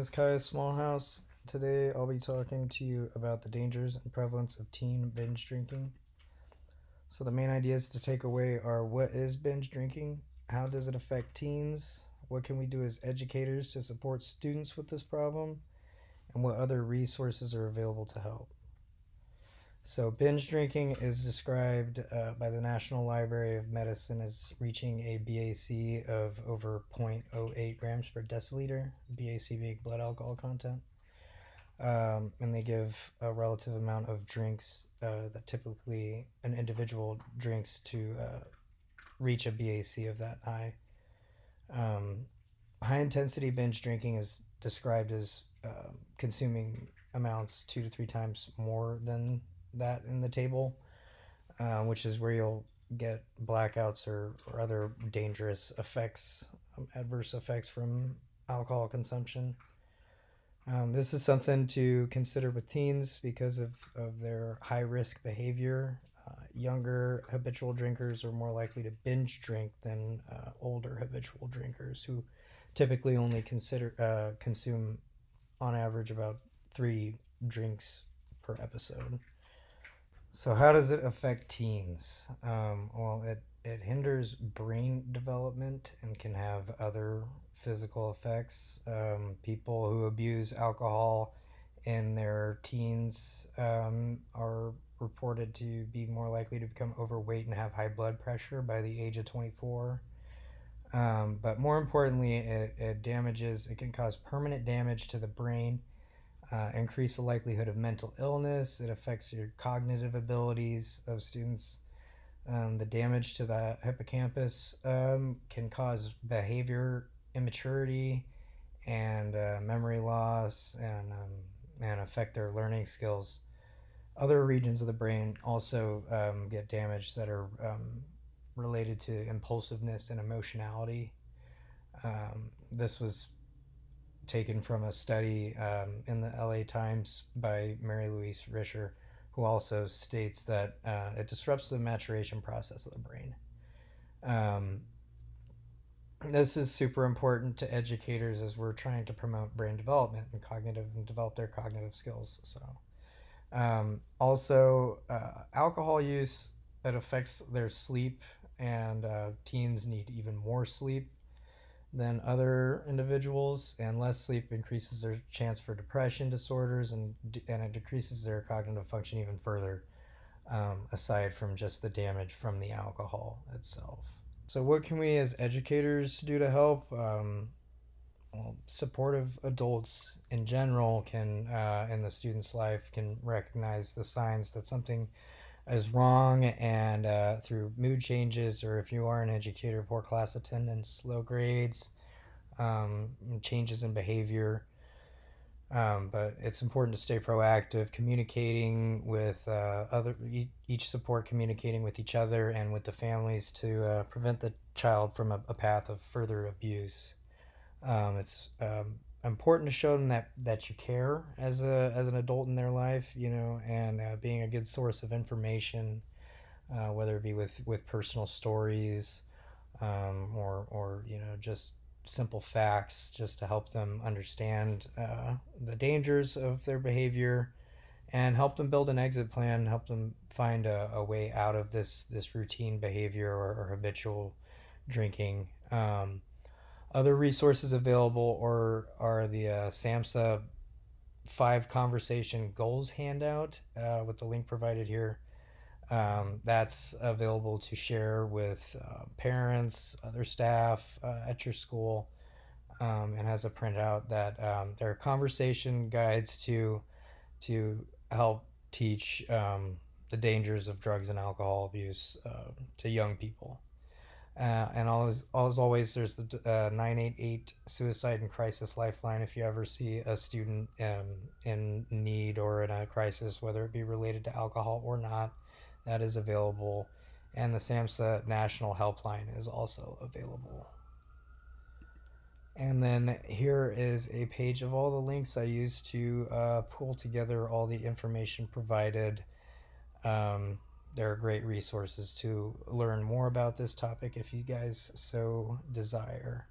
is Kaya Smallhouse. Today I'll be talking to you about the dangers and prevalence of teen binge drinking. So, the main ideas to take away are: what is binge drinking? How does it affect teens? What can we do as educators to support students with this problem? And what other resources are available to help? So, binge drinking is described by the National Library of Medicine as reaching a BAC of over zero point zero 0.08 grams per deciliter, BAC being blood alcohol content. And they give a relative amount of drinks that typically an individual drinks to reach a BAC of that high. Um, High intensity binge drinking is described as consuming amounts 2 to 3 times more than that in the table, which is where you'll get blackouts or other dangerous effects, adverse effects from alcohol consumption. This is something to consider with teens because of their high risk behavior. Younger habitual drinkers are more likely to binge drink than older habitual drinkers who typically only consume on average about 3 drinks per episode. So, how does it affect teens? It hinders brain development and can have other physical effects. People who abuse alcohol in their teens are reported to be more likely to become overweight and have high blood pressure by the age of 24. But more importantly, it can cause permanent damage to the brain, increase the likelihood of mental illness. It affects your cognitive abilities of students. The damage to the hippocampus can cause behavior immaturity and memory loss and affect their learning skills. Other regions of the brain also get damaged that are related to impulsiveness and emotionality. This was taken from a study in the LA Times by Mary Louise Risher, who also states that it disrupts the maturation process of the brain. This is super important to educators as we're trying to promote brain development and develop their cognitive skills. So, also, alcohol use, it affects their sleep, and teens need even more sleep than other individuals, and less sleep increases their chance for depression disorders, and it decreases their cognitive function even further, aside from just the damage from the alcohol itself. So, what can we as educators do to help? Supportive adults in general can, in the student's life, can recognize the signs that something is wrong, and through mood changes, or if you are an educator, poor class attendance, low grades, changes in behavior. But it's important to stay proactive, communicating with each support communicating with each other and with the families to prevent the child from a path of further abuse. It's important to show them that you care as an adult in their life, and being a good source of information, whether it be with personal stories, or just simple facts, just to help them understand the dangers of their behavior and help them build an exit plan, help them find a way out of this routine behavior or habitual drinking. Other resources available are the SAMHSA 5 Conversation Goals handout with the link provided here. That's available to share with parents, other staff at your school, and has a printout that there are conversation guides to help teach the dangers of drugs and alcohol abuse to young people. And as always, there's the 988 Suicide and Crisis Lifeline if you ever see a student in need or in a crisis, whether it be related to alcohol or not. That is available. And the SAMHSA National Helpline is also available. And then here is a page of all the links I used to pull together all the information provided. There are great resources to learn more about this topic if you guys so desire.